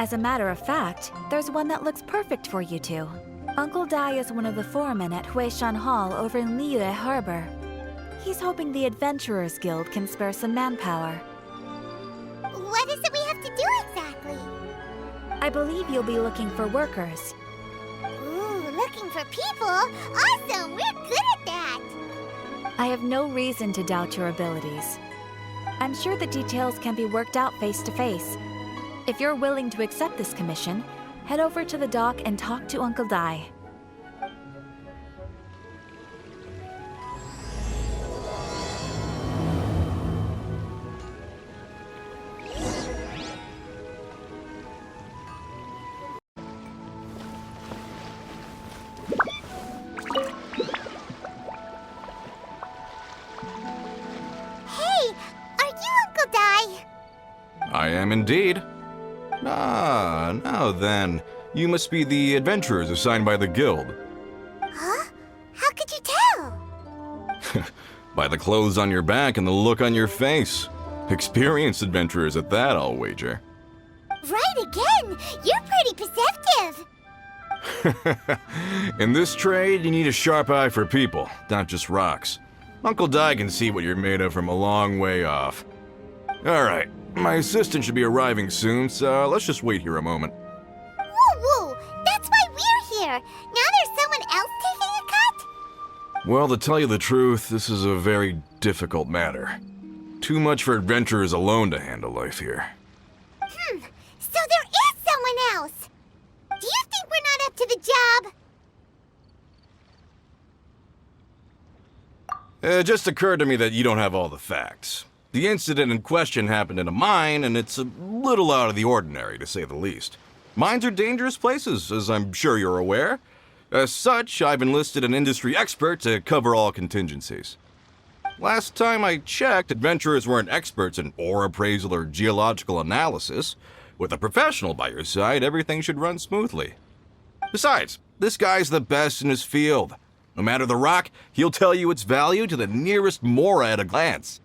As a matter of fact, there's one that looks perfect for you two. Uncle Dai is one of the foremen at Huishan Hall over in Liyue Harbor. He's hoping the Adventurers Guild can spare some manpower. What is it we have to do exactly? I believe you'll be looking for workers. Ooh, looking for people? Awesome! We're good at that! I have no reason to doubt your abilities. I'm sure the details can be worked out face to face. If you're willing to accept this commission, head over to the dock and talk to Uncle Dai. Hey, are you Uncle Dai? I am indeed. Ah, now then. You must be the adventurers assigned by the guild. Huh? How could you tell? By the clothes on your back and the look on your face. Experienced adventurers at that, I'll wager. Right again! You're pretty perceptive! In this trade, you need a sharp eye for people, not just rocks. Uncle Dai can see what you're made of from a long way off. Alright, my assistant should be arriving soon, so let's just wait here a moment. Woo woo! That's why we're here! Now there's someone else taking a cut? Well, to tell you the truth, this is a very difficult matter. Too much for adventurers alone to handle life here. So there is someone else! Do you think we're not up to the job? It just occurred to me that you don't have all the facts. The incident in question happened in a mine, and it's a little out of the ordinary, to say the least. Mines are dangerous places, as I'm sure you're aware. As such, I've enlisted an industry expert to cover all contingencies. Last time I checked, adventurers weren't experts in ore appraisal or geological analysis. With a professional by your side, everything should run smoothly. Besides, this guy's the best in his field. No matter the rock, he'll tell you its value to the nearest mora at a glance.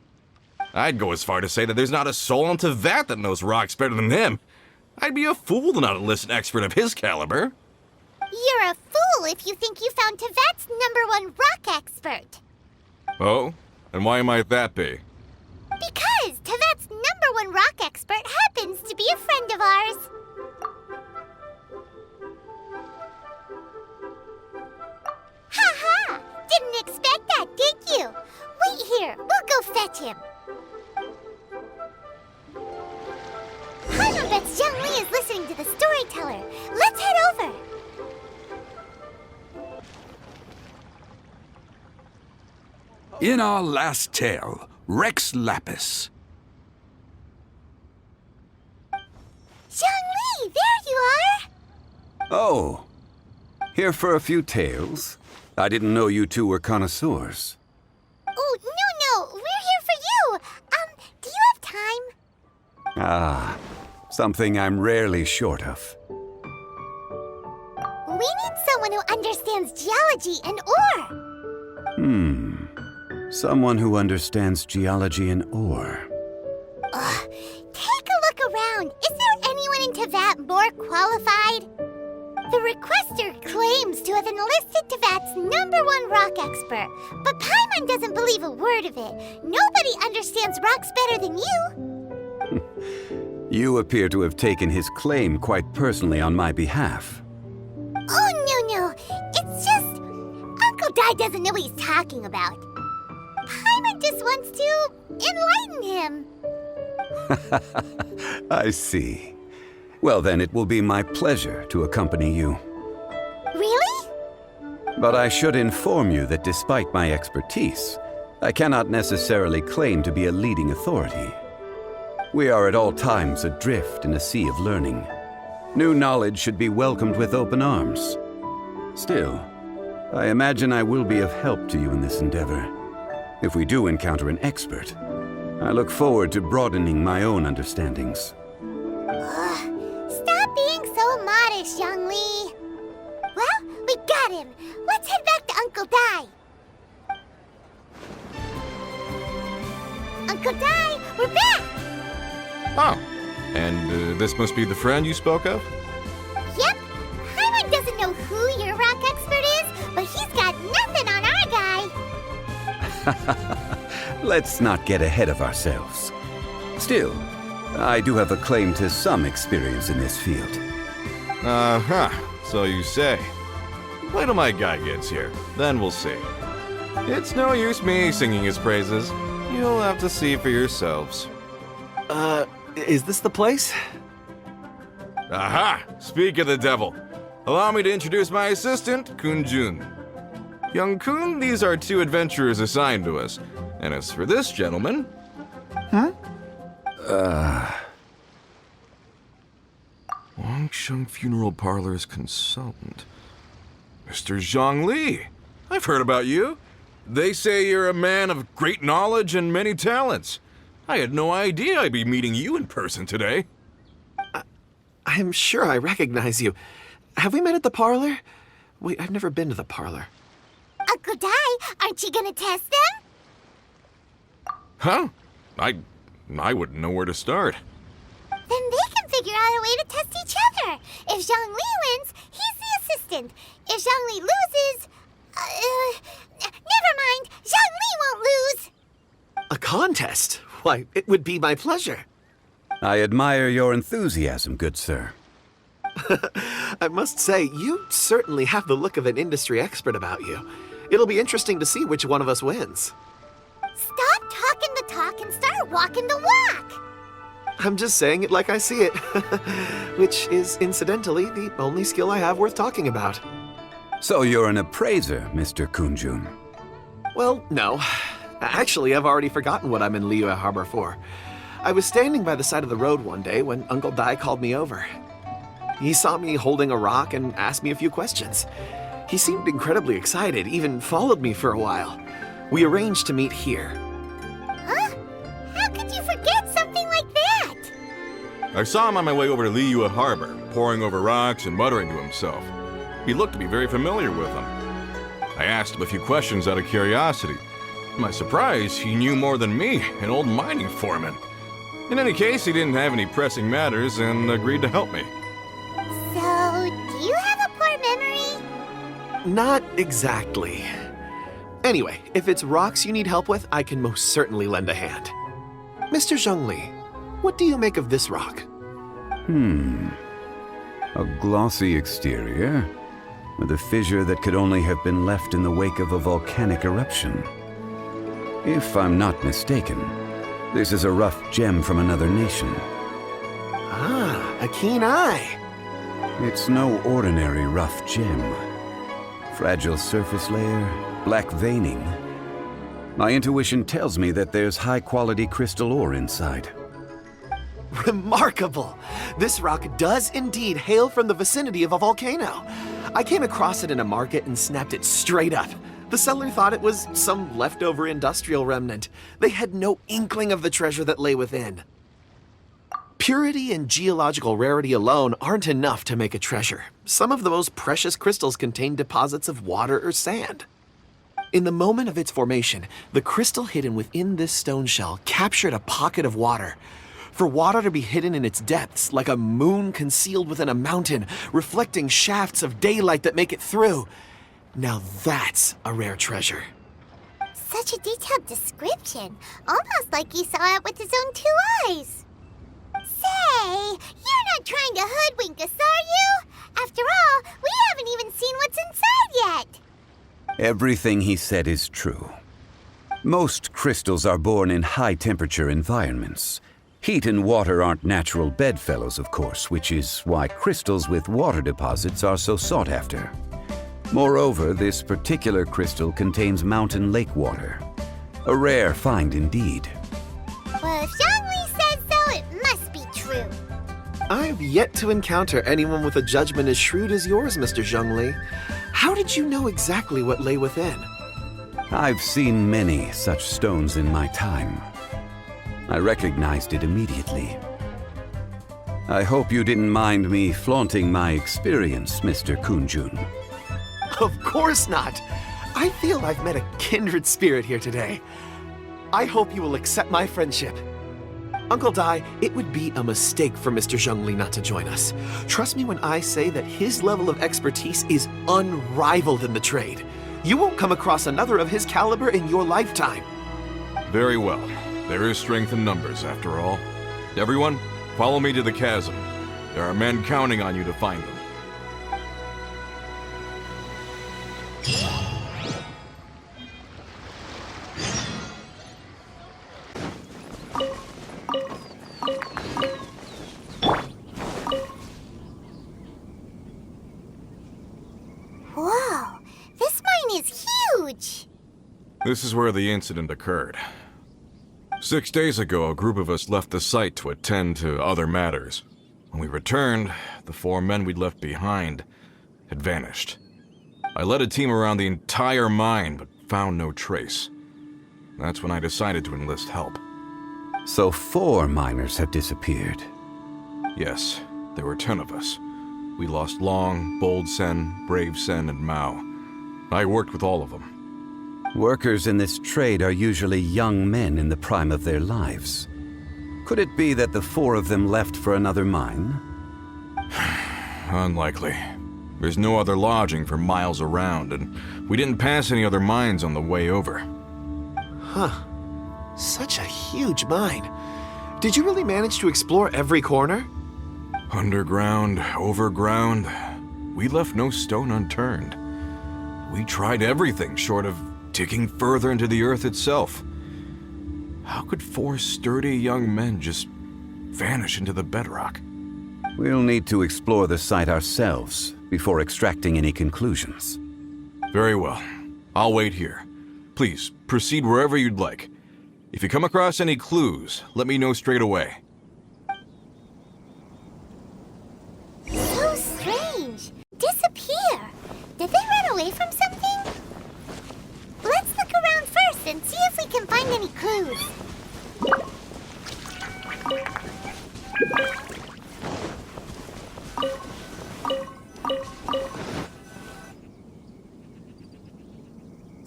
I'd go as far to say that there's not a soul on Teyvat that knows rocks better than him. I'd be a fool to not enlist an expert of his caliber. You're a fool if you think you found Teyvat's #1 rock expert. Oh? And why might that be? Because Teyvat's #1 rock expert happens to be a friend of ours. Ha-ha! Didn't expect that, did you? Wait here, we'll go fetch him. Paimon bets Zongli is listening to the storyteller. Let's head over. In our last tale, Rex Lapis. Zongli, there you are! Oh, here for a few tales? I didn't know you two were connoisseurs. Oh, no, we're here for you. Do you have time? Ah, something I'm rarely short of. We need someone who understands geology and ore. Someone who understands geology and ore. Take a look around. Is there anyone in Teyvat more qualified? The requester claims to have enlisted Teyvat's #1 rock expert, but Paimon doesn't believe a word of it. Nobody understands rocks better than you. You appear to have taken his claim quite personally on my behalf. Oh, no. It's just... Uncle Dai doesn't know what he's talking about. Paimon just wants to enlighten him. I see. Well, then it will be my pleasure to accompany you. Really? But I should inform you that despite my expertise, I cannot necessarily claim to be a leading authority. We are at all times adrift in a sea of learning. New knowledge should be welcomed with open arms. Still, I imagine I will be of help to you in this endeavor. If we do encounter an expert, I look forward to broadening my own understandings. Stop being so modest, Zongli. Well, we got him. Let's head back to Uncle Dai. Uncle Dai, we're back! Oh, And this must be the friend you spoke of? Yep. Hyman doesn't know who your rock expert is, but he's got nothing on our guy. Let's not get ahead of ourselves. Still, I do have a claim to some experience in this field. Uh-huh, so you say. Wait till my guy gets here, then we'll see. It's no use me singing his praises. You'll have to see for yourselves. Is this the place? Aha! Speak of the devil. Allow me to introduce my assistant, Kun-jun. Young Kun, these are 2 adventurers assigned to us. And as for this gentleman... Wangsheng Funeral Parlor's consultant. Mr. Zongli. I've heard about you. They say you're a man of great knowledge and many talents. I had no idea I'd be meeting you in person today. I'm sure I recognize you. Have we met at the parlor? Wait, I've never been to the parlor. Uncle Dai, aren't you gonna test them? Huh? I wouldn't know where to start. Then they can figure out a way to test each other. If Zhongli wins, he's the assistant. If Zhongli loses... never mind. Zhongli won't lose. A contest? Why, it would be my pleasure. I admire your enthusiasm, good sir. I must say, you certainly have the look of an industry expert about you. It'll be interesting to see which one of us wins. Stop talking the talk and start walking the walk. I'm just saying it like I see it. Which is, incidentally, the only skill I have worth talking about. So you're an appraiser, Mr. Kun-jun. Well, no. Actually, I've already forgotten what I'm in Liyue Harbor for. I was standing by the side of the road one day when Uncle Dai called me over. He saw me holding a rock and asked me a few questions. He seemed incredibly excited, even followed me for a while. We arranged to meet here. Huh? How could you forget something like that? I saw him on my way over to Liyue Harbor, poring over rocks and muttering to himself. He looked to be very familiar with them. I asked him a few questions out of curiosity. To my surprise, he knew more than me, an old mining foreman. In any case, he didn't have any pressing matters and agreed to help me. So, do you have a poor memory? Not exactly. Anyway, if it's rocks you need help with, I can most certainly lend a hand. Mr. Zhongli, what do you make of this rock? A glossy exterior, with a fissure that could only have been left in the wake of a volcanic eruption. If I'm not mistaken, this is a rough gem from another nation. Ah, a keen eye. It's no ordinary rough gem. Fragile surface layer, black veining. My intuition tells me that there's high-quality crystal ore inside. Remarkable! This rock does indeed hail from the vicinity of a volcano. I came across it in a market and snapped it straight up. The seller thought it was some leftover industrial remnant. They had no inkling of the treasure that lay within. Purity and geological rarity alone aren't enough to make a treasure. Some of the most precious crystals contain deposits of water or sand. In the moment of its formation, the crystal hidden within this stone shell captured a pocket of water. For water to be hidden in its depths, like a moon concealed within a mountain, reflecting shafts of daylight that make it through. Now that's a rare treasure. Such a detailed description, almost like he saw it with his own 2 eyes. Say, you're not trying to hoodwink us, are you? After all, we haven't even seen what's inside yet. Everything he said is true. Most crystals are born in high-temperature environments. Heat and water aren't natural bedfellows, of course, which is why crystals with water deposits are so sought after. Moreover, this particular crystal contains mountain lake water. A rare find indeed. Well, if Zhongli says so, it must be true. I've yet to encounter anyone with a judgment as shrewd as yours, Mr. Zhongli. How did you know exactly what lay within? I've seen many such stones in my time. I recognized it immediately. I hope you didn't mind me flaunting my experience, Mr. Kun-jun. Of course not. I feel I've met a kindred spirit here today. I hope you will accept my friendship. Uncle Dai, it would be a mistake for Mr. Zhongli not to join us. Trust me when I say that his level of expertise is unrivaled in the trade. You won't come across another of his caliber in your lifetime. Very well. There is strength in numbers, after all. Everyone, follow me to the chasm. There are men counting on you to find them. Whoa, this mine is huge! This is where the incident occurred. 6 days ago, a group of us left the site to attend to other matters. When we returned, the 4 men we'd left behind had vanished. I led a team around the entire mine, but found no trace. That's when I decided to enlist help. So 4 miners have disappeared. Yes, there were 10 of us. We lost Long, Bold Sen, Brave Sen, and Mao. I worked with all of them. Workers in this trade are usually young men in the prime of their lives. Could it be that the 4 of them left for another mine? Unlikely. There's no other lodging for miles around, and we didn't pass any other mines on the way over. Huh. Such a huge mine. Did you really manage to explore every corner? Underground, overground, we left no stone unturned. We tried everything short of digging further into the earth itself. How could 4 sturdy young men just vanish into the bedrock? We'll need to explore the site ourselves before extracting any conclusions. Very well. I'll wait here. Please, proceed wherever you'd like. If you come across any clues, let me know straight away. So strange. Disappear. Did they run away from something? Let's look around first and see if we can find any clues.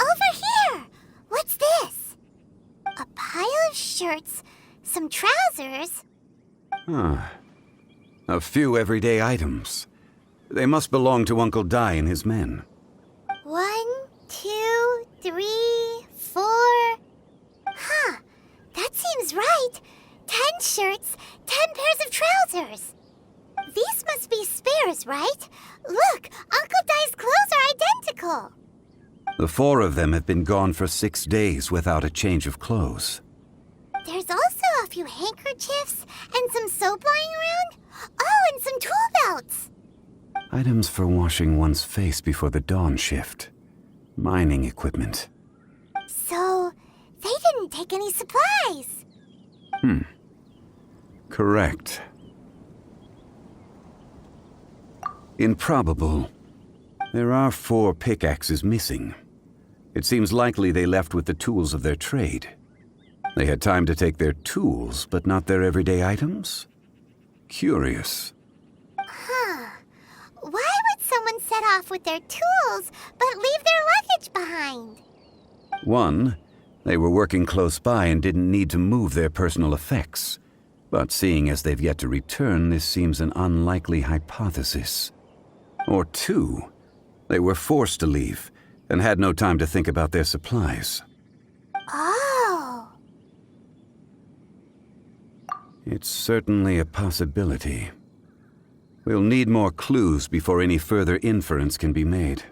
Over here! What's this? A pile of shirts, some trousers. Huh. A few everyday items. They must belong to Uncle Dai and his men. 1, 2, 3, 4. Huh, that seems right. 10 shirts, 10 pairs of trousers. These must be spares, right? Look, Uncle Dai's clothes are identical. The 4 of them have been gone for 6 days without a change of clothes. There's also a few handkerchiefs and some soap lying around. Oh, and some tool belts. Items for washing one's face before the dawn shift. Mining equipment. So, they didn't take any supplies. Correct. Improbable. There are 4 pickaxes missing. It seems likely they left with the tools of their trade. They had time to take their tools, but not their everyday items? Curious. Huh. Why would someone set off with their tools, but leave their luggage behind? 1, they were working close by and didn't need to move their personal effects. But seeing as they've yet to return, this seems an unlikely hypothesis. Or 2, they were forced to leave and had no time to think about their supplies. Oh. It's certainly a possibility. We'll need more clues before any further inference can be made.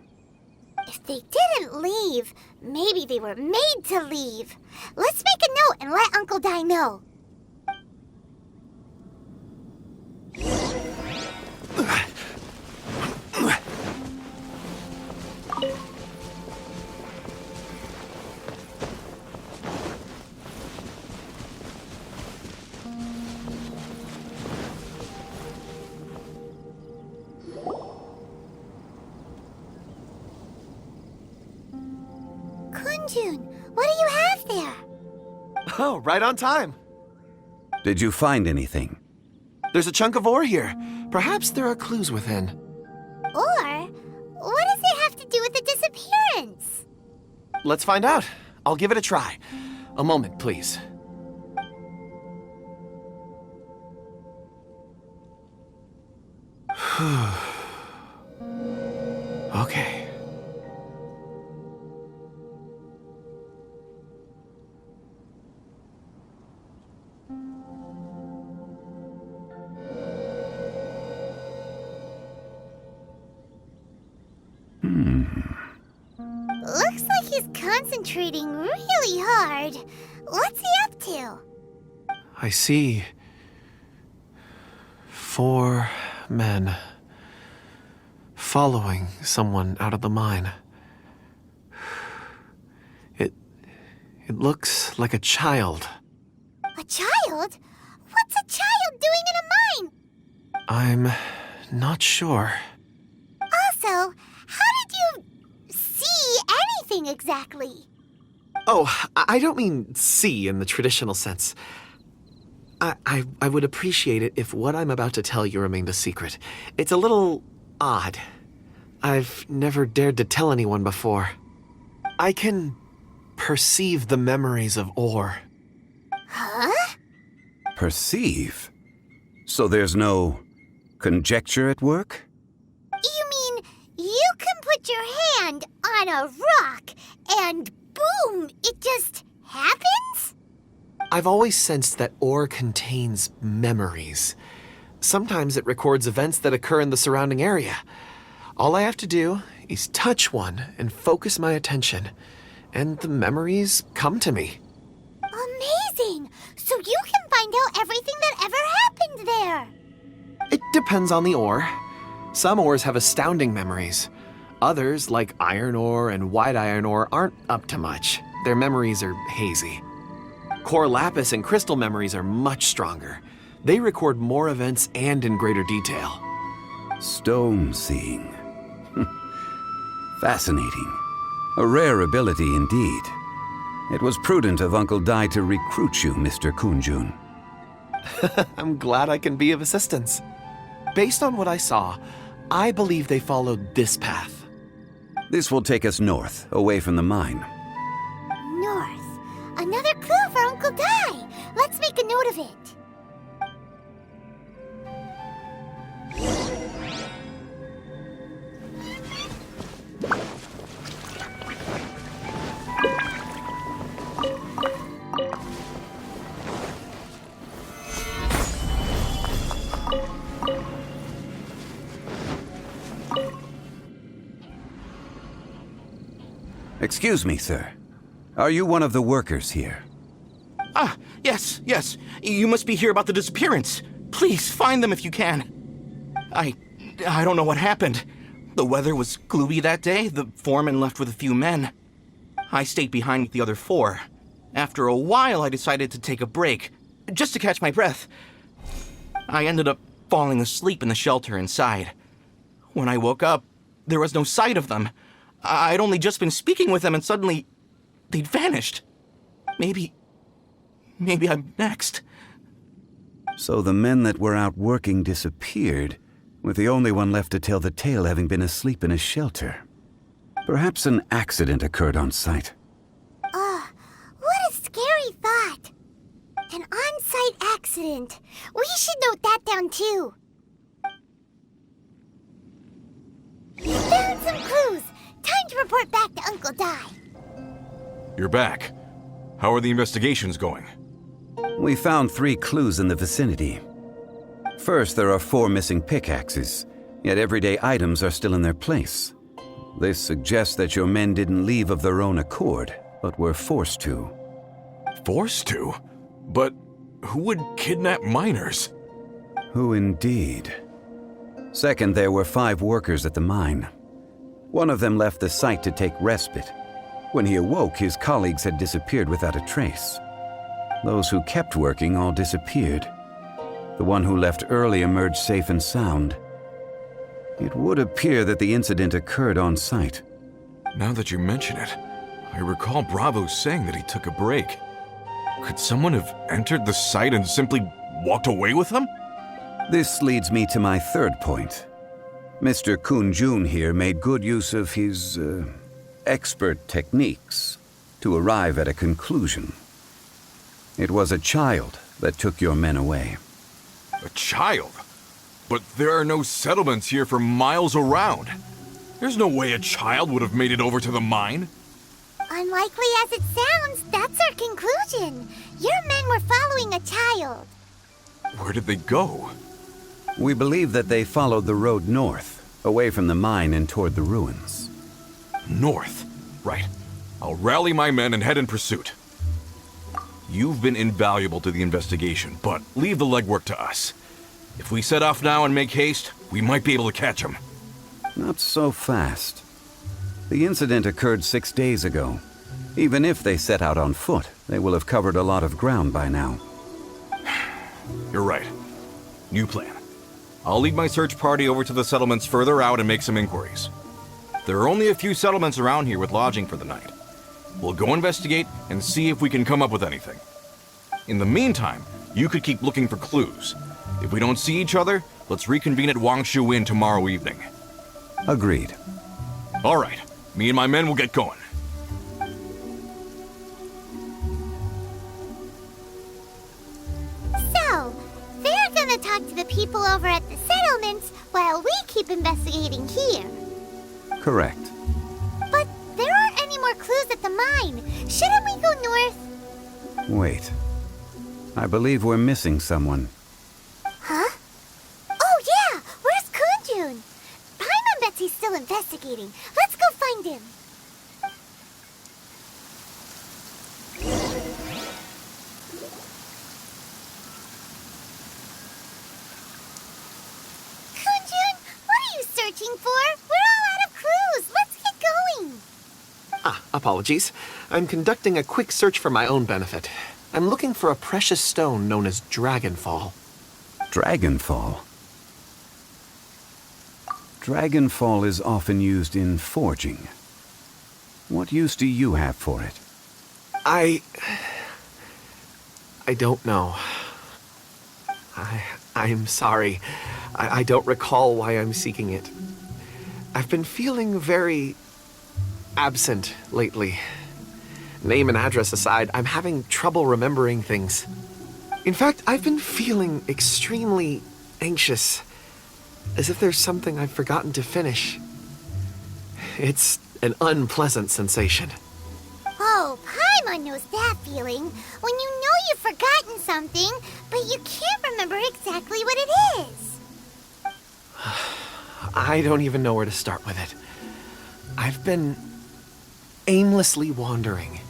If they didn't leave, maybe they were made to leave. Let's make a note and let Uncle Dai know. Kunjun, what do you have there? Oh, right on time. Did you find anything? There's a chunk of ore here. Perhaps there are clues within. Or, what does it have to do with the disappearance? Let's find out. I'll give it a try. A moment, please. Okay. Looks like he's concentrating really hard. What's he up to? I see 4 men following someone out of the mine. It looks like a child. A child? What's a child doing in a mine? I'm not sure. Also, how did you see anything exactly? Oh, I don't mean see in the traditional sense. I would appreciate it if what I'm about to tell you remained a secret. It's a little odd. I've never dared to tell anyone before. I can perceive the memories of ore. Huh? Perceive? So there's no conjecture at work? You mean you can put your hand on a rock and boom, it just happens? I've always sensed that ore contains memories. Sometimes it records events that occur in the surrounding area. All I have to do is touch one and focus my attention, and the memories come to me. Amazing! So you can find out everything that ever happened there. It depends on the ore. Some ores have astounding memories. Others, like iron ore and white iron ore, aren't up to much. Their memories are hazy. Core lapis and crystal memories are much stronger. They record more events and in greater detail. Stone seeing. Fascinating. A rare ability indeed. It was prudent of Uncle Dai to recruit you, Mr. Kunjun. I'm glad I can be of assistance. Based on what I saw, I believe they followed this path. This will take us north, away from the mine. North. Another clue for Uncle Dai. Let's make a note of it. Excuse me, sir. Are you one of the workers here? Ah, yes. You must be here about the disappearance. Please, find them if you can. I don't know what happened. The weather was gloomy that day. The foreman left with a few men. I stayed behind with the other 4. After a while, I decided to take a break, just to catch my breath. I ended up falling asleep in the shelter inside. When I woke up, there was no sight of them. I'd only just been speaking with them and suddenly they'd vanished. Maybe I'm next. So the men that were out working disappeared, with the only one left to tell the tale having been asleep in a shelter. Perhaps an accident occurred on site. What a scary thought. An on-site accident. We should note that down too. Found some clues. Time to report back to Uncle Dai. You're back. How are the investigations going? We found 3 clues in the vicinity. First, there are 4 missing pickaxes, yet everyday items are still in their place. This suggests that your men didn't leave of their own accord, but were forced to. Forced to? But who would kidnap miners? Who indeed? Second, there were 5 workers at the mine. One of them left the site to take respite. When he awoke, his colleagues had disappeared without a trace. Those who kept working all disappeared. The one who left early emerged safe and sound. It would appear that the incident occurred on site. Now that you mention it, I recall Bravo saying that he took a break. Could someone have entered the site and simply walked away with them? This leads me to my third point. Mr. Kunjun here made good use of his, expert techniques to arrive at a conclusion. It was a child that took your men away. A child? But there are no settlements here for miles around. There's no way a child would have made it over to the mine. Unlikely as it sounds, that's our conclusion. Your men were following a child. Where did they go? We believe that they followed the road north, away from the mine and toward the ruins. North. Right. I'll rally my men and head in pursuit. You've been invaluable to the investigation, but leave the legwork to us. If we set off now and make haste, we might be able to catch them. Not so fast. The incident occurred 6 days ago. Even if they set out on foot, they will have covered a lot of ground by now. You're right. New plan. I'll lead my search party over to the settlements further out and make some inquiries. There are only a few settlements around here with lodging for the night. We'll go investigate and see if we can come up with anything. In the meantime, you could keep looking for clues. If we don't see each other, let's reconvene at Wangshu Inn tomorrow evening. Agreed. All right. Me and my men will get going. So, they're gonna talk to the people over at the settlements while we keep investigating here. Correct. But there aren't any more clues at the mine. Shouldn't we go north? Wait. I believe we're missing someone. Huh? Oh yeah! Where's Kunjun? Paimon bets he's still investigating. Let's go find him. Kunjun, what are you searching for? We're all out of clues. Let's get going. Apologies. I'm conducting a quick search for my own benefit. I'm looking for a precious stone known as Dragonfall. Dragonfall? Dragonfall is often used in forging. What use do you have for it? I don't know. I'm sorry. I don't recall why I'm seeking it. I've been feeling very absent lately. Name and address aside, I'm having trouble remembering things. In fact, I've been feeling extremely anxious, as if there's something I've forgotten to finish. It's an unpleasant sensation. Oh, Paimon knows that feeling. When you know you've forgotten something, but you can't remember exactly what it is. I don't even know where to start with it. I've been aimlessly wandering.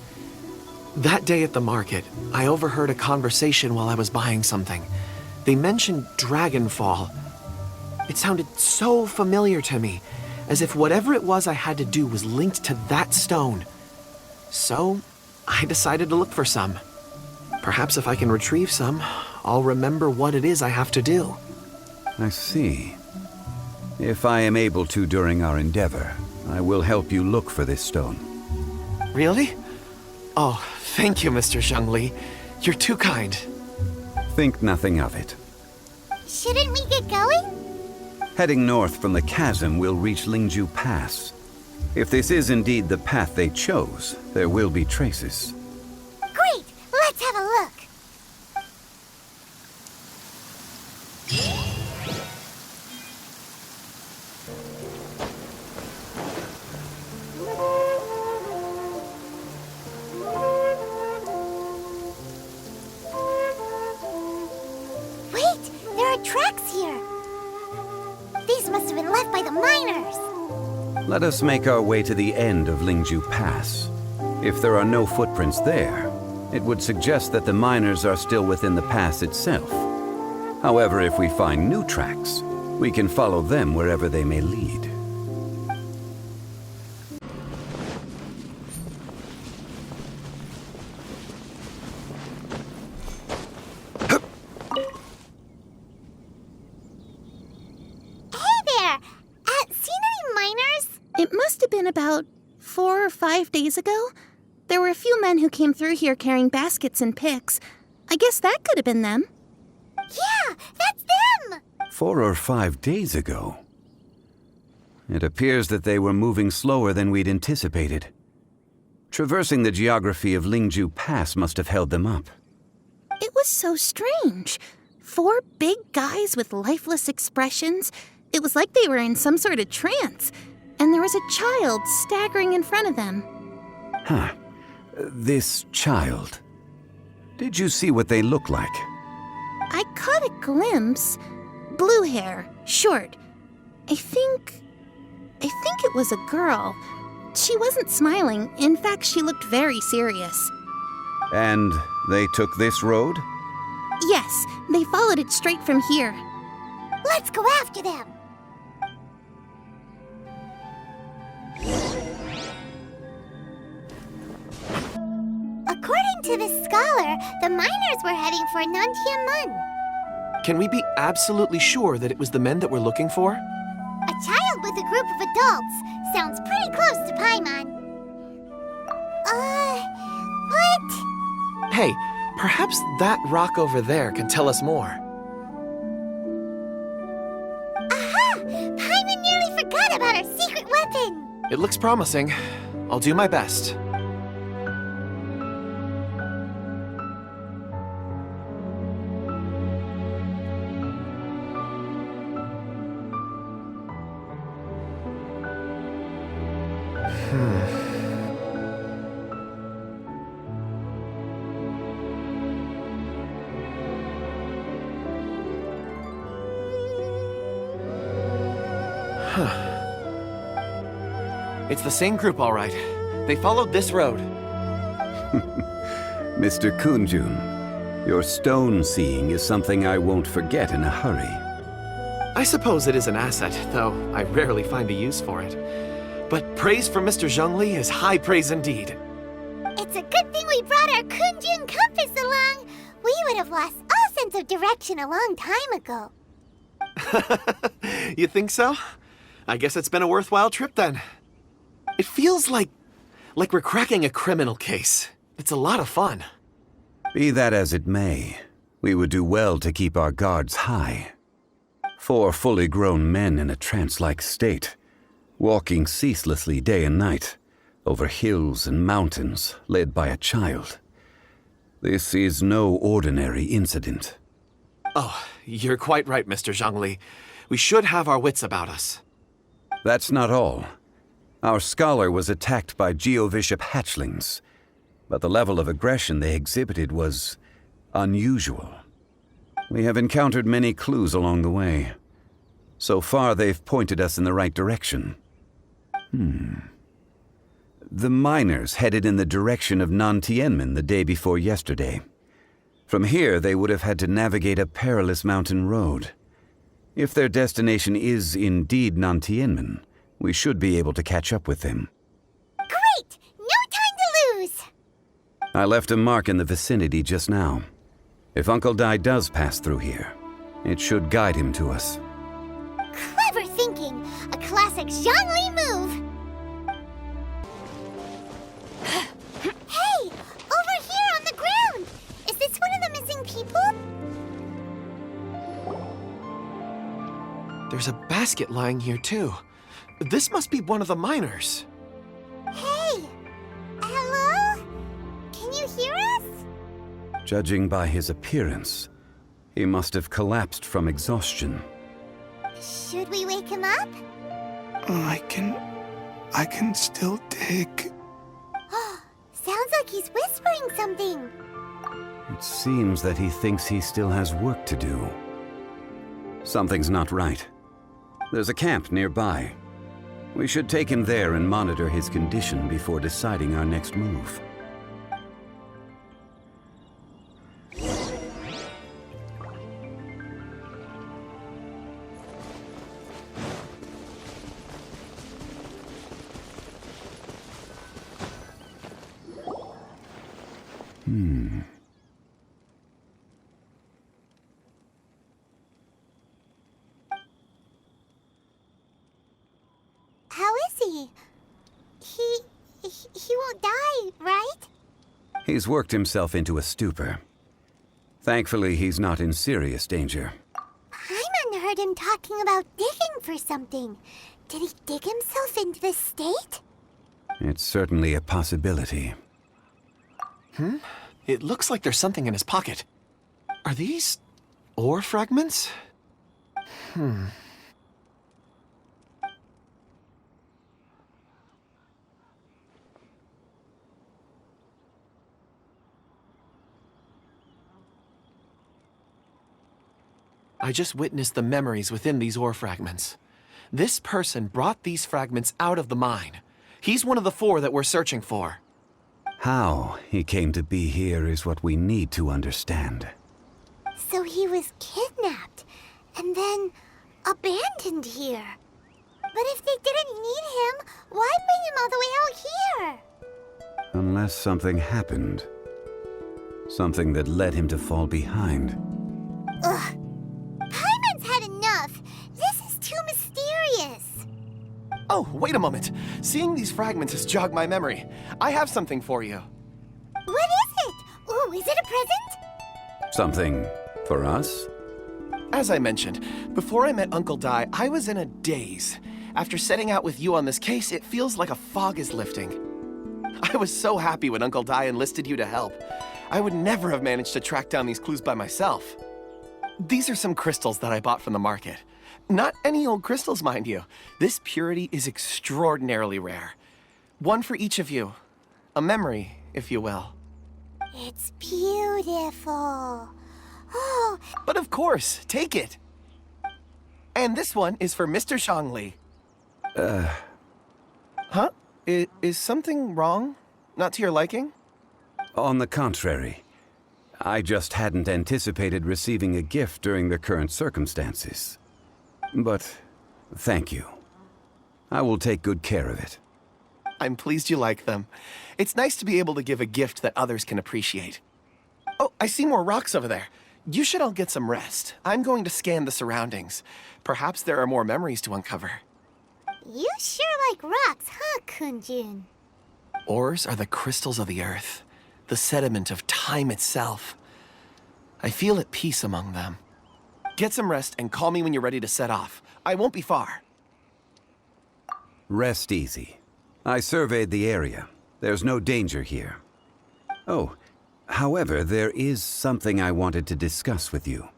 That day at the market, I overheard a conversation while I was buying something. They mentioned Dragonfall. It sounded so familiar to me, as if whatever it was I had to do was linked to that stone. So, I decided to look for some. Perhaps if I can retrieve some, I'll remember what it is I have to do. I see. If I am able to during our endeavor, I will help you look for this stone. Really? Oh, thank you, Mr. Zhongli. You're too kind. Think nothing of it. Shouldn't we get going? Heading north from the chasm, we'll reach Lingju Pass. If this is indeed the path they chose, there will be traces. Great! Let's have a look. Wait! There are tracks here. These must have been left by the miners. Let us make our way to the end of Lingju Pass. If there are no footprints there, it would suggest that the miners are still within the pass itself. However, if we find new tracks, we can follow them wherever they may lead. It must have been about 4 or 5 days ago. There were a few men who came through here carrying baskets and picks. I guess that could have been them. Yeah, that's them! 4 or 5 days ago. It appears that they were moving slower than we'd anticipated. Traversing the geography of Lingju Pass must have held them up. It was so strange. 4 big guys with lifeless expressions. It was like they were in some sort of trance. And there was a child staggering in front of them. Huh. This child. Did you see what they look like? I caught a glimpse. Blue hair, short. I think it was a girl. She wasn't smiling. In fact, she looked very serious. And they took this road? Yes, they followed it straight from here. Let's go after them. According to this scholar, the miners were heading for Nantiamun. Can we be absolutely sure that it was the men that we're looking for? A child with a group of adults sounds pretty close to Paimon. What? Hey, perhaps that rock over there can tell us more. Aha! Paimon nearly forgot about our secret weapon. It looks promising. I'll do my best. It's the same group, all right. They followed this road. Mr. Kunjun, your stone seeing is something I won't forget in a hurry. I suppose it is an asset, though I rarely find a use for it. But praise from Mr. Zhongli is high praise indeed. It's a good thing we brought our Kunjun compass along. We would have lost all sense of direction a long time ago. You think so? I guess it's been a worthwhile trip then. It feels like we're cracking a criminal case. It's a lot of fun. Be that as it may, we would do well to keep our guards high. 4 fully grown men in a trance-like state, walking ceaselessly day and night, over hills and mountains, led by a child. This is no ordinary incident. Oh, you're quite right, Mr. Zhongli. We should have our wits about us. That's not all. Our scholar was attacked by Geovishap hatchlings, but the level of aggression they exhibited was unusual. We have encountered many clues along the way. So far, they've pointed us in the right direction. The miners headed in the direction of Nantianmen the day before yesterday. From here, they would have had to navigate a perilous mountain road. If their destination is indeed Nantianmen, we should be able to catch up with them. Great! No time to lose! I left a mark in the vicinity just now. If Uncle Dai does pass through here, it should guide him to us. Clever thinking! A classic Zhongli move! Hey! Over here on the ground! Is this one of the missing people? There's a basket lying here, too. This must be one of the miners. Hey! Hello? Can you hear us? Judging by his appearance, he must have collapsed from exhaustion. Should we wake him up? I can still dig. Sounds like he's whispering something. It seems that he thinks he still has work to do. Something's not right. There's a camp nearby. We should take him there and monitor his condition before deciding our next move. How is he? He won't die, right? He's worked himself into a stupor. Thankfully, he's not in serious danger. Paimon heard him talking about digging for something. Did he dig himself into this state? It's certainly a possibility. It looks like there's something in his pocket. Are these Ore fragments? I just witnessed the memories within these ore fragments. This person brought these fragments out of the mine. He's one of the 4 that we're searching for. How he came to be here is what we need to understand. So he was kidnapped and then abandoned here. But if they didn't need him, why bring him all the way out here? Unless something happened. Something that led him to fall behind. Ugh. Paimon's had enough. This is too mysterious. Oh, wait a moment. Seeing these fragments has jogged my memory. I have something for you. What is it? Ooh, is it a present? Something for us? As I mentioned, before I met Uncle Dai, I was in a daze. After setting out with you on this case, it feels like a fog is lifting. I was so happy when Uncle Dai enlisted you to help. I would never have managed to track down these clues by myself. These are some crystals that I bought from the market. Not any old crystals, mind you. This purity is extraordinarily rare. One for each of you. A memory, if you will. It's beautiful. Oh, But of course, take it. And this one is for Mr. Zongli. Huh? Is something wrong? Not to your liking? On the contrary, I just hadn't anticipated receiving a gift during the current circumstances. But thank you. I will take good care of it. I'm pleased you like them. It's nice to be able to give a gift that others can appreciate. Oh, I see more rocks over there. You should all get some rest. I'm going to scan the surroundings. Perhaps there are more memories to uncover. you sure like rocks, huh, Kunjun? Ores are the crystals of the earth, the sediment of time itself. I feel at peace among them. Get some rest and call me when you're ready to set off. I won't be far. Rest easy. I surveyed the area. There's no danger here. Oh, however, there is something I wanted to discuss with you.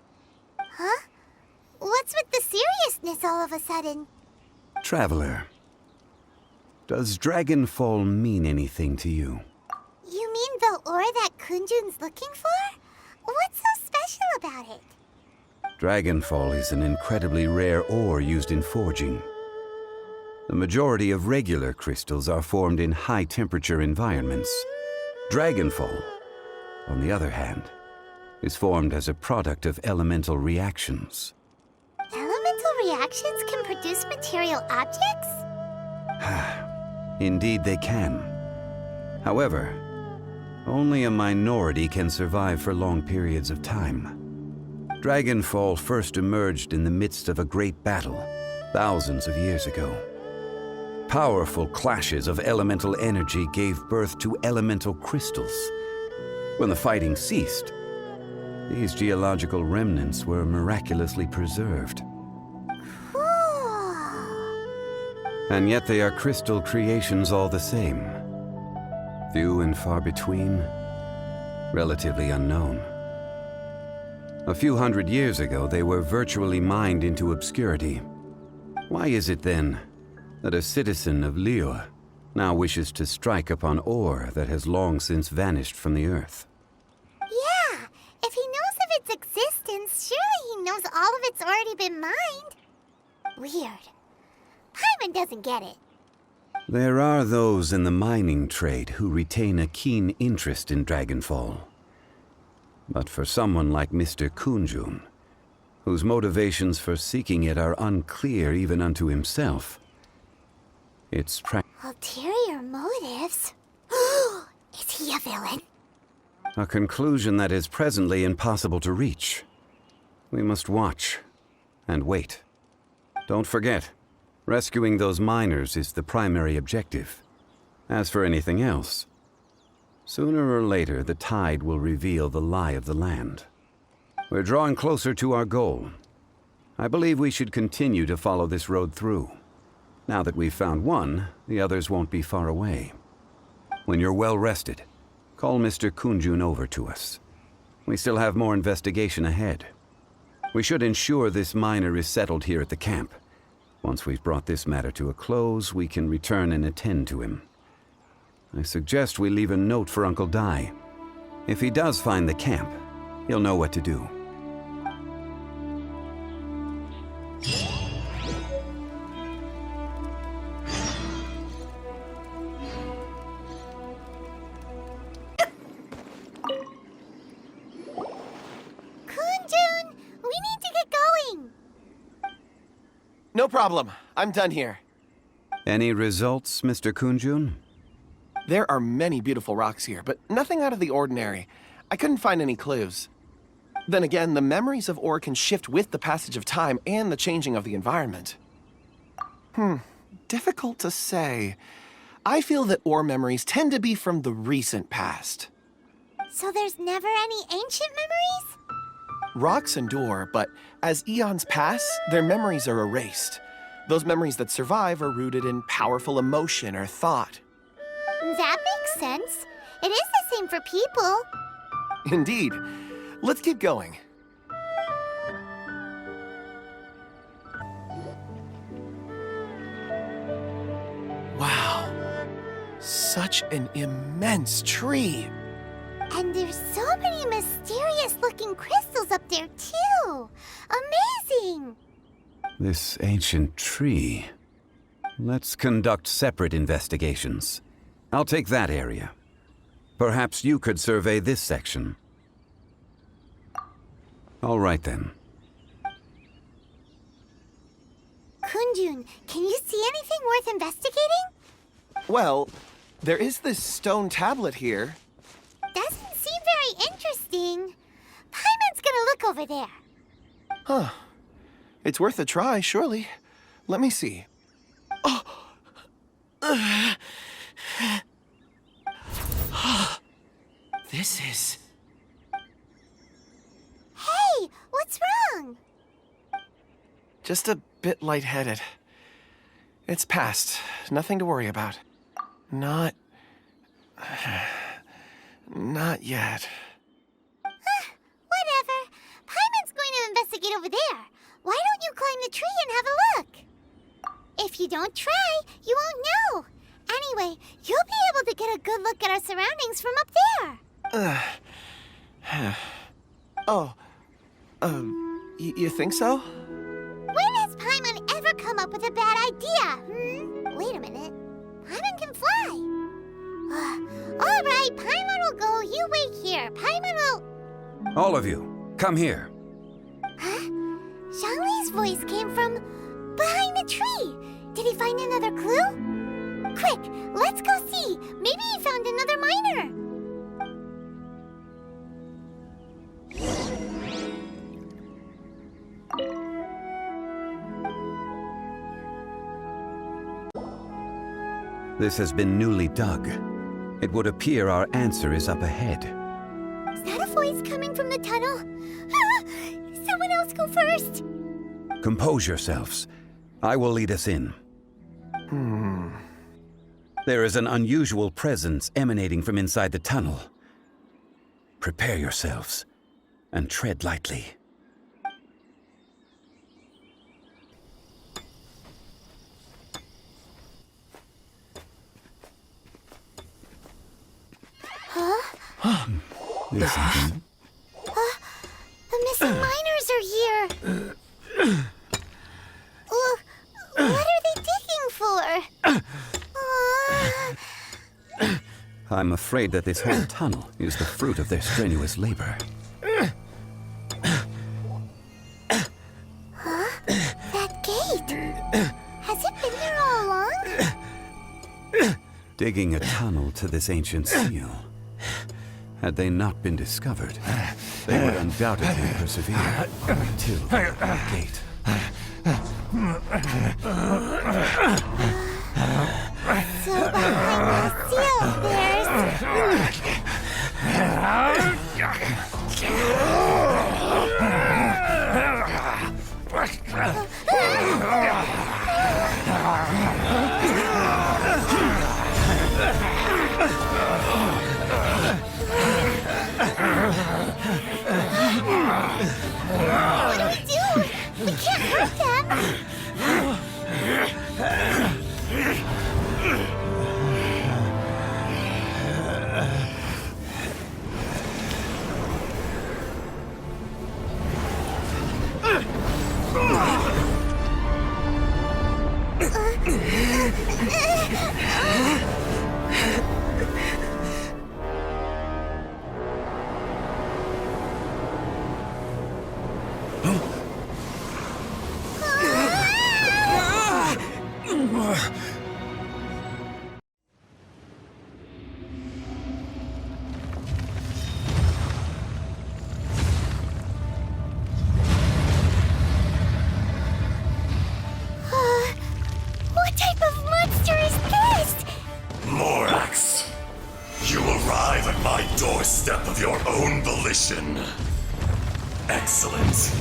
Huh? What's with the seriousness all of a sudden? Traveler, does Dragonfall mean anything to you? You mean the ore that Kunjun's looking for? What's so special about it? Dragonfall is an incredibly rare ore used in forging. The majority of regular crystals are formed in high-temperature environments. Dragonfall, on the other hand, is formed as a product of elemental reactions. Elemental reactions can produce material objects? Indeed they can. However, only a minority can survive for long periods of time. Dragonfall first emerged in the midst of a great battle, thousands of years ago. Powerful clashes of elemental energy gave birth to elemental crystals. When the fighting ceased, these geological remnants were miraculously preserved. Cool. And yet they are crystal creations all the same. Few and far between, relatively unknown. A few hundred years ago, they were virtually mined into obscurity. Why is it then that a citizen of Liyue now wishes to strike upon ore that has long since vanished from the earth? Yeah, if he knows of its existence, surely he knows all of it's already been mined. Weird. Paimon doesn't get it. There are those in the mining trade who retain a keen interest in Dragonfall. But for someone like Mr. Kunjun, whose motivations for seeking it are unclear even unto himself, it's Ulterior motives? Is he a villain? a conclusion that is presently impossible to reach. We must watch and wait. Don't forget, rescuing those miners is the primary objective. As for anything else, sooner or later the tide will reveal the lie of the land. We're drawing closer to our goal. I believe we should continue to follow this road through. Now that we've found one, the others won't be far away. When you're well rested, call Mr. Kunjun over to us. We still have more investigation ahead. We should ensure this miner is settled here at the camp. Once we've brought this matter to a close, we can return and attend to him. I suggest we leave a note for Uncle Dai. If he does find the camp, he'll know what to do. Kunjun, we need to get going. No problem. I'm done here. Any results, Mr. Kunjun? There are many beautiful rocks here, but nothing out of the ordinary. I couldn't find any clues. Then again, the memories of ore can shift with the passage of time and the changing of the environment. Difficult to say. I feel that ore memories tend to be from the recent past. So there's never any ancient memories? Rocks endure, but as eons pass, their memories are erased. Those memories that survive are rooted in powerful emotion or thought. That makes sense. It is the same for people. Indeed. Let's keep going. Wow. Such an immense tree. And there's so many mysterious-looking crystals up there, too. Amazing! This ancient tree. Let's conduct separate investigations. I'll take that area. Perhaps you could survey this section. All right, then. Kunjun, can you see anything worth investigating? Well, there is this stone tablet here. Doesn't seem very interesting. Paimon's gonna look over there. Huh. It's worth a try, surely. Let me see. This is... Hey, what's wrong? just a bit lightheaded. It's past. Nothing to worry about. Not yet. Whatever. Paimon's going to investigate over there. Why don't you climb the tree and have a look? If you don't try, you won't know. Anyway, you'll be able to get a good look at our surroundings from up there. You think so? When has Paimon ever come up with a bad idea? Wait a minute. Paimon can fly. All right, Paimon will go. You wait here. Paimon will... All of you, come here. Huh? Zhongli's voice came from behind the tree. Did he find another clue? Quick, let's go see. Maybe he found another miner. This has been newly dug. It would appear our answer is up ahead. Is that a voice coming from the tunnel? Someone else go first. Compose yourselves. I will lead us in. There is an unusual presence emanating from inside the tunnel. Prepare yourselves and tread lightly. Listen. The missing miners are here. What are they digging for? I'm afraid that this whole tunnel is the fruit of their strenuous labor. That gate. Has it been there all along? Digging a tunnel to this ancient seal. Had they not been discovered, they would undoubtedly persevere until the gate. So behind the seal, there's... What do we do? them. What type of monster is this? Morax, you arrive at my doorstep of your own volition. Excellent.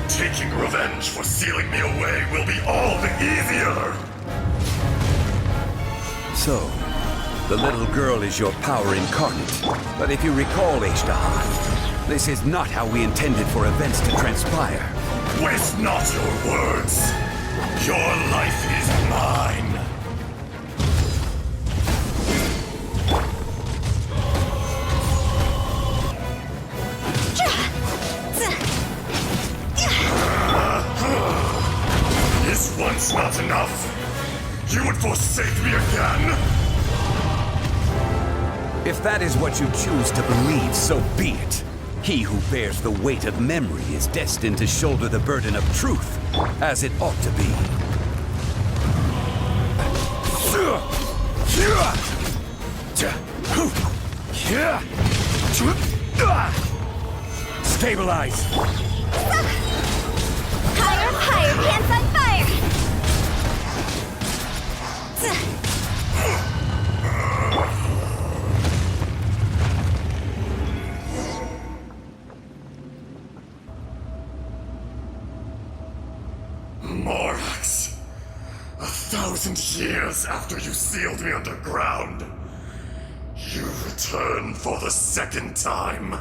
Taking revenge for sealing me away will be all the easier. So, the little girl is your power incarnate. But if you recall, Azhdaha, this is not how we intended for events to transpire. Waste not your words. Your life is mine. Is once not enough? You would forsake me again? If that is what you choose to believe, so be it. He who bears the weight of memory is destined to shoulder the burden of truth, as it ought to be. Stabilize! Higher, higher, pants on fire! Morax, 1,000 years after you sealed me underground, you return for the second time.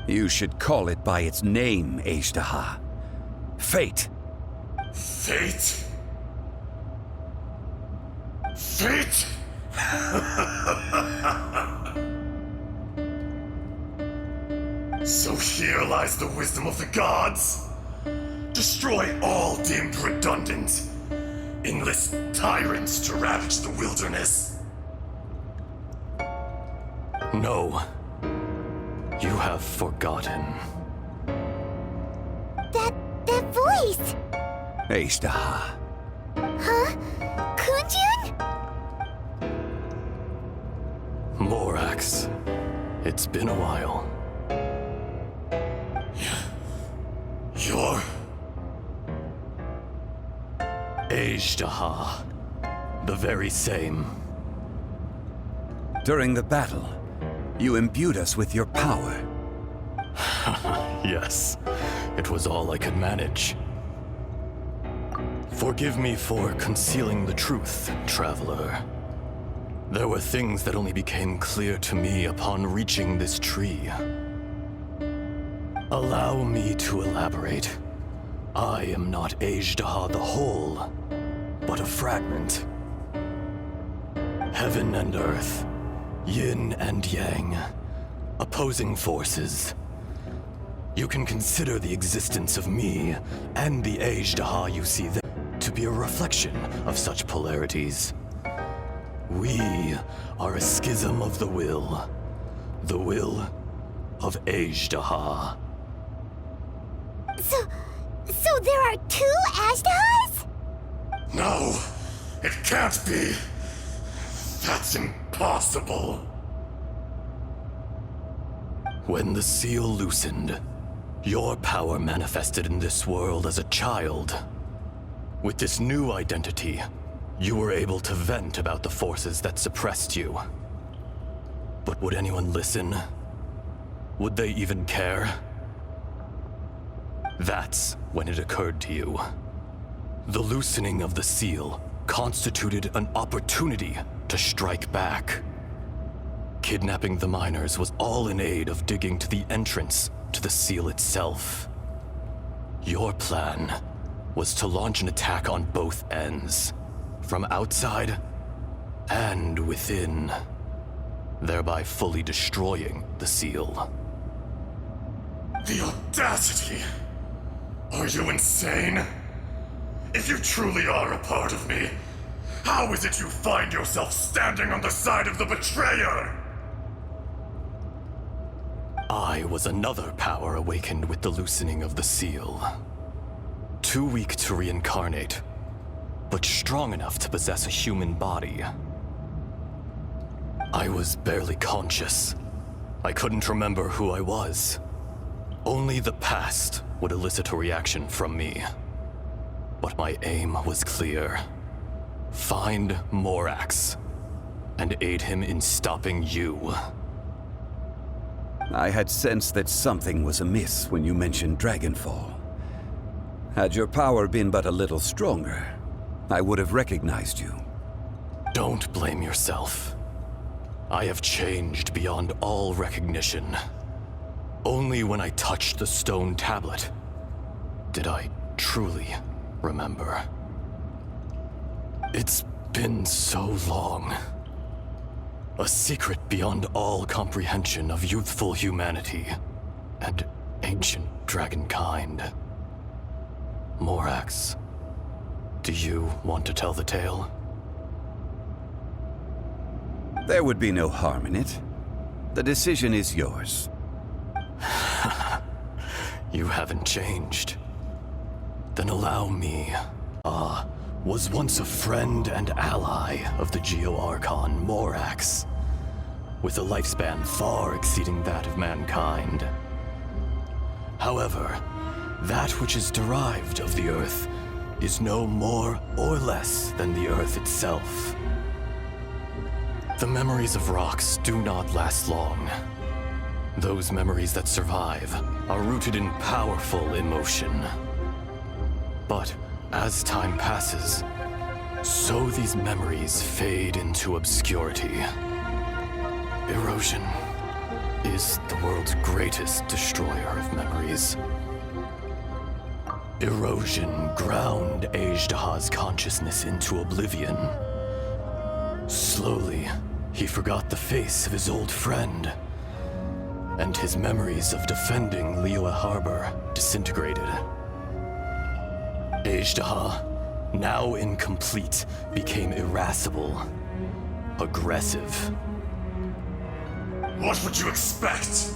You should call it by its name, Azhdaha. Fate. Fate? Fate? So here lies the wisdom of the gods. Destroy all deemed redundant. Enlist tyrants to ravage the wilderness. No. You have forgotten. That voice! Azhdaha. Huh? Kunjun? Morax. It's been a while. You're... Azhdaha. The very same. During the battle, you imbued us with your power. Yes. It was all I could manage. Forgive me for concealing the truth, traveler. There were things that only became clear to me upon reaching this tree. Allow me to elaborate. I am not Azhdaha the whole, but a fragment. Heaven and earth, yin and yang, opposing forces. You can consider the existence of me and the Azhdaha you see there to be a reflection of such polarities. We are a schism of the will of Azhdaha. So there are two Azhdahas? No, it can't be. That's impossible. When the seal loosened, your power manifested in this world as a child. With this new identity, you were able to vent about the forces that suppressed you. But would anyone listen? Would they even care? That's when it occurred to you. The loosening of the seal constituted an opportunity to strike back. Kidnapping the miners was all in aid of digging to the entrance to the seal itself. Your plan was to launch an attack on both ends, from outside and within, thereby fully destroying the seal. The audacity! Are you insane? If you truly are a part of me, how is it you find yourself standing on the side of the betrayer? I was another power awakened with the loosening of the seal. Too weak to reincarnate, but strong enough to possess a human body. I was barely conscious. I couldn't remember who I was. Only the past would elicit a reaction from me. But my aim was clear. Find Morax, and aid him in stopping you. I had sensed that something was amiss when you mentioned Dragonfall. Had your power been but a little stronger, I would have recognized you. Don't blame yourself. I have changed beyond all recognition. Only when I touched the stone tablet did I truly remember. It's been so long. A secret beyond all comprehension of youthful humanity and ancient dragonkind. Morax, do you want to tell the tale? There would be no harm in it. The decision is yours. You haven't changed. Then allow me. Was once a friend and ally of the Geo-Archon Morax, with a lifespan far exceeding that of mankind. However, that which is derived of the Earth is no more or less than the Earth itself. The memories of rocks do not last long. Those memories that survive are rooted in powerful emotion. But as time passes, so these memories fade into obscurity. Erosion is the world's greatest destroyer of memories. Erosion ground Azhdaha's consciousness into oblivion. Slowly, he forgot the face of his old friend, and his memories of defending Liyue Harbor disintegrated. Azhdaha, now incomplete, became irascible, aggressive. What would you expect?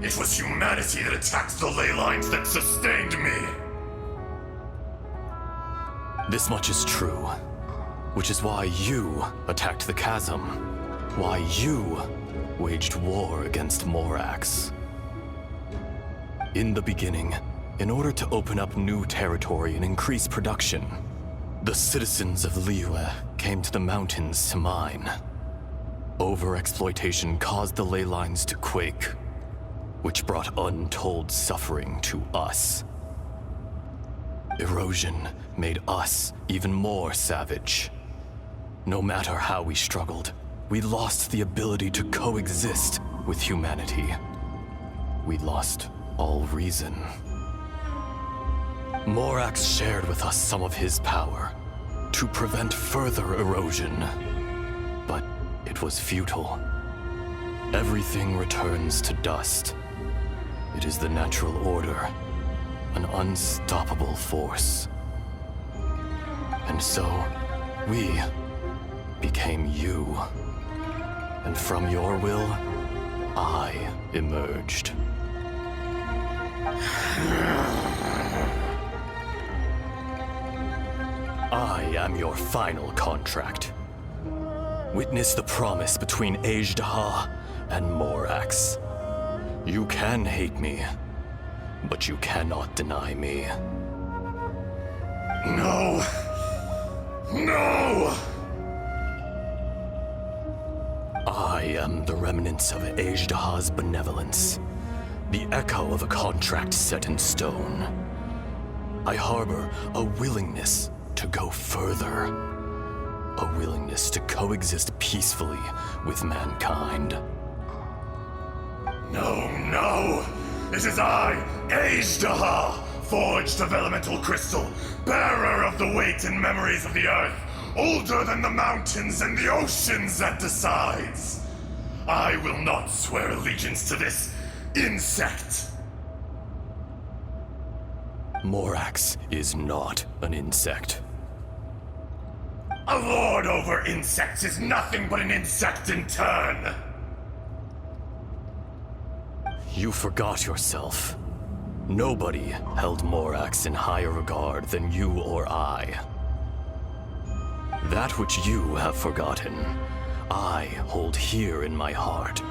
It was humanity that attacked the ley lines that sustained me. This much is true, which is why you attacked the chasm, why you waged war against Morax. In the beginning, in order to open up new territory and increase production, the citizens of Liyue came to the mountains to mine. Overexploitation caused the ley lines to quake, which brought untold suffering to us. Erosion made us even more savage. No matter how we struggled, we lost the ability to coexist with humanity. We lost all reason. Morax shared with us some of his power to prevent further erosion, but it was futile. Everything returns to dust. It is the natural order, an unstoppable force. And so, we became you. And from your will, I emerged. I am your final contract. Witness the promise between Azhdaha and Morax. You can hate me, but you cannot deny me. No! No! I am the remnants of Azhdaha's benevolence, the echo of a contract set in stone. I harbor a willingness to go further, a willingness to coexist peacefully with mankind. No, no! It is I, Azhdaha, forged of elemental crystal, bearer of the weight and memories of the earth, older than the mountains and the oceans that decides. I will not swear allegiance to this insect. Morax is not an insect. A lord over insects is nothing but an insect in turn. You forgot yourself. Nobody held Morax in higher regard than you or I. That which you have forgotten, I hold here in my heart.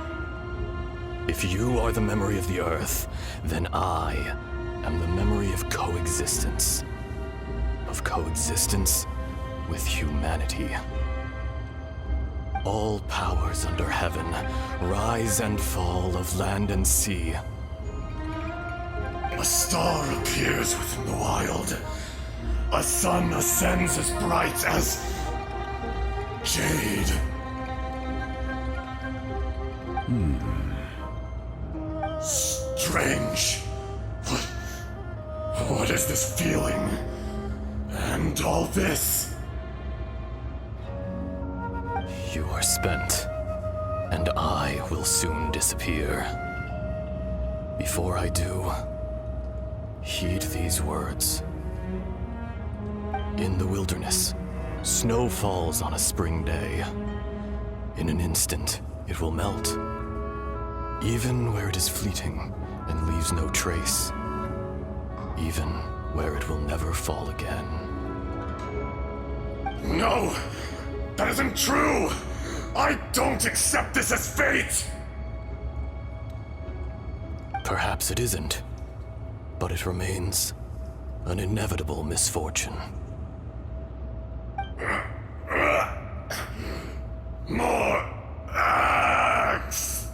If you are the memory of the Earth, then I am the memory of coexistence. Of coexistence with humanity. All powers under heaven, rise and fall of land and sea. A star appears within the wild. A sun ascends as bright as jade. Strange. What is this feeling? And all this? You are spent, and I will soon disappear. Before I do, heed these words. In the wilderness, snow falls on a spring day. In an instant, it will melt. Even where it is fleeting and leaves no trace. Even where it will never fall again. No! That isn't true! I don't accept this as fate! Perhaps it isn't, but it remains an inevitable misfortune. More axe!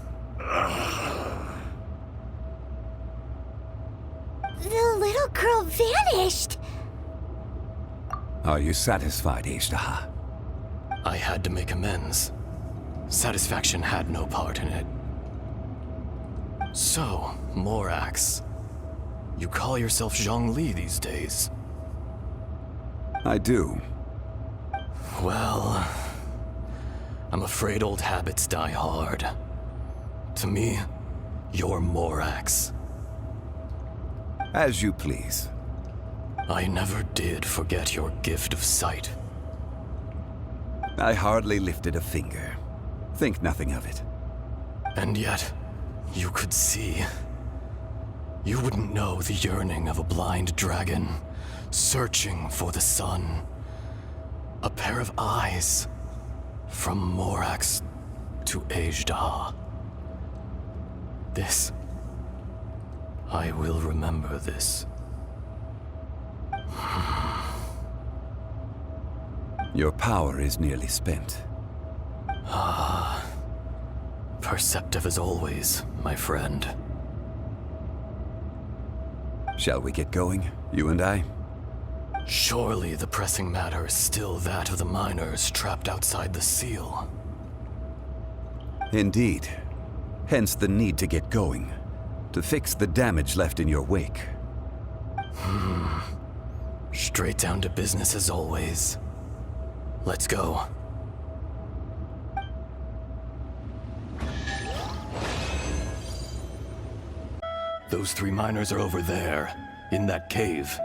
The little girl vanished! Are you satisfied, Azhdaha? I had to make amends. Satisfaction had no part in it. So, Morax, you call yourself Zongli these days? I do. Well, I'm afraid old habits die hard. To me, you're Morax. As you please. I never did forget your gift of sight. I hardly lifted a finger. Think nothing of it. And yet, you could see. You wouldn't know the yearning of a blind dragon, searching for the sun. A pair of eyes, from Morax to Azhdaha. This, I will remember this. Your power is nearly spent. Perceptive as always, my friend. Shall we get going, you and I? Surely the pressing matter is still that of the miners trapped outside the seal. Indeed. Hence the need to get going. To fix the damage left in your wake. Straight down to business as always. Let's go. Those 3 miners are over there, in that cave.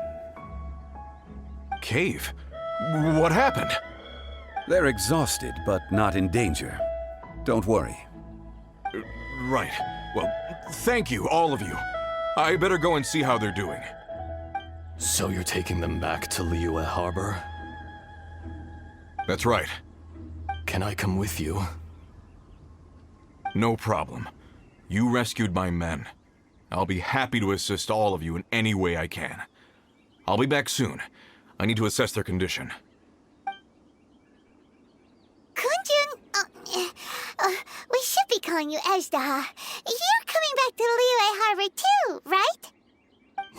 Cave? What happened? They're exhausted, but not in danger. Don't worry. Right. Well, thank you, all of you. I better go and see how they're doing. So you're taking them back to Liyue Harbor? That's right. Can I come with you? No problem. You rescued my men. I'll be happy to assist all of you in any way I can. I'll be back soon. I need to assess their condition. Kunjun, we should be calling you Azhdaha. You're coming back to Liyue Harbor too, right?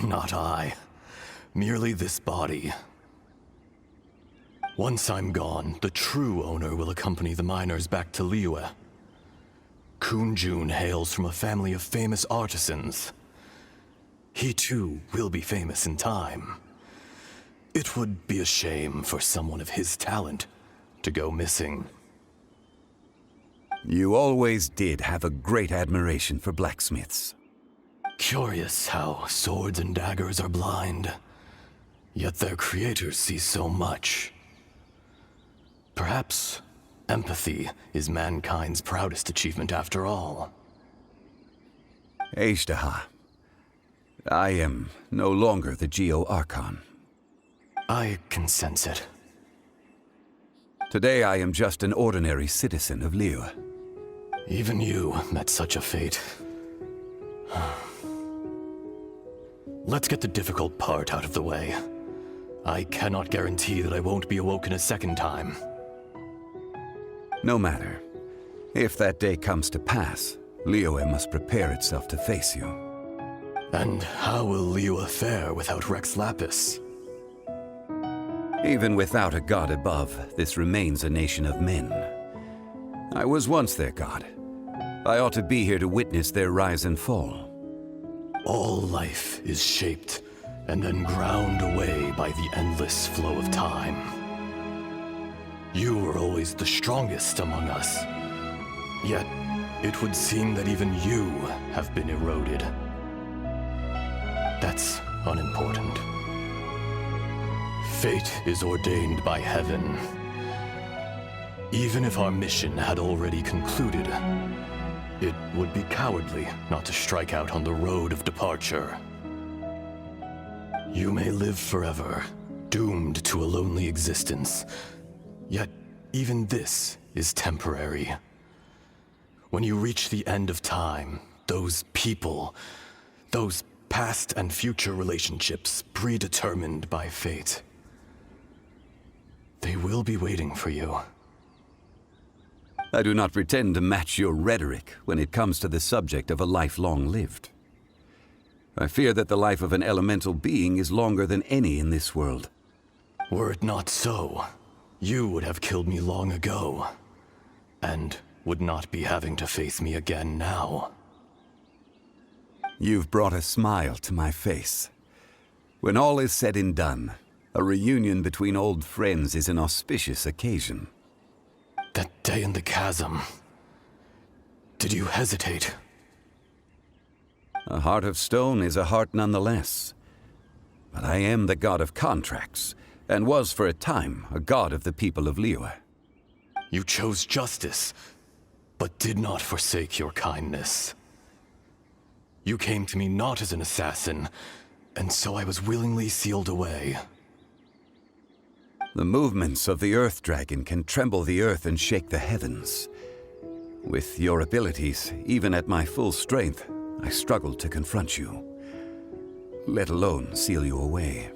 Not I. Merely this body. Once I'm gone, the true owner will accompany the miners back to Liyue. Kunjun hails from a family of famous artisans. He too will be famous in time. It would be a shame for someone of his talent to go missing. You always did have a great admiration for blacksmiths. Curious how swords and daggers are blind, yet their creators see so much. Perhaps empathy is mankind's proudest achievement after all. Azhdaha, I am no longer the Geo-Archon. I can sense it. Today I am just an ordinary citizen of Liyue. Even you met such a fate. Let's get the difficult part out of the way. I cannot guarantee that I won't be awoken a second time. No matter. If that day comes to pass, Liyue must prepare itself to face you. And how will Liyue fare without Rex Lapis? Even without a god above, this remains a nation of men. I was once their god. I ought to be here to witness their rise and fall. All life is shaped and then ground away by the endless flow of time. You were always the strongest among us. Yet, it would seem that even you have been eroded. That's unimportant. Fate is ordained by heaven. Even if our mission had already concluded, it would be cowardly not to strike out on the road of departure. You may live forever, doomed to a lonely existence. Yet, even this is temporary. When you reach the end of time, those people, those past and future relationships predetermined by fate, they will be waiting for you. I do not pretend to match your rhetoric when it comes to the subject of a life long lived. I fear that the life of an elemental being is longer than any in this world. Were it not so, you would have killed me long ago, and would not be having to face me again now. You've brought a smile to my face. When all is said and done, a reunion between old friends is an auspicious occasion. That day in the chasm, did you hesitate? A heart of stone is a heart nonetheless. But I am the god of contracts, and was for a time a god of the people of Liyue. You chose justice, but did not forsake your kindness. You came to me not as an assassin, and so I was willingly sealed away. The movements of the Earth Dragon can tremble the earth and shake the heavens. With your abilities, even at my full strength, I struggled to confront you, let alone seal you away.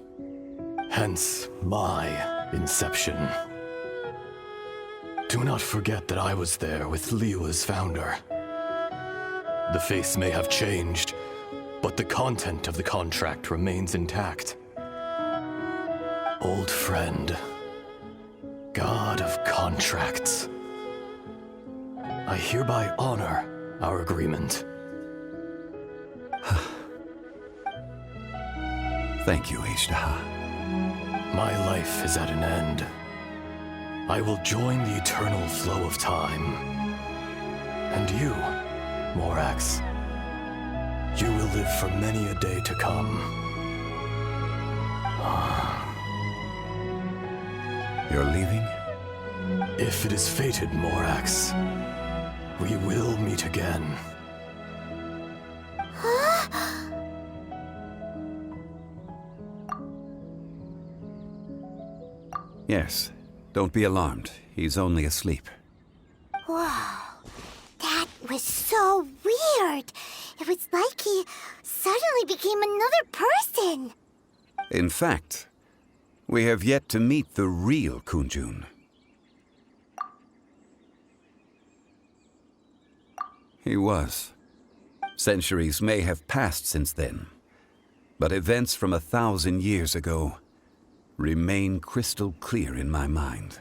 Hence my inception. Do not forget that I was there with Liyue's founder. The face may have changed, but the content of the contract remains intact. Old friend, god of contracts, I hereby honor our agreement. Thank you, Azhdaha. My life is at an end. I will join the eternal flow of time. And you, Morax, you will live for many a day to come. You're leaving? If it is fated, Morax, we will meet again. Yes. Don't be alarmed. He's only asleep. Whoa. That was so weird. It was like he suddenly became another person. In fact, we have yet to meet the real Kunjun. He was. Centuries may have passed since then, but events from 1,000 years ago remain crystal clear in my mind.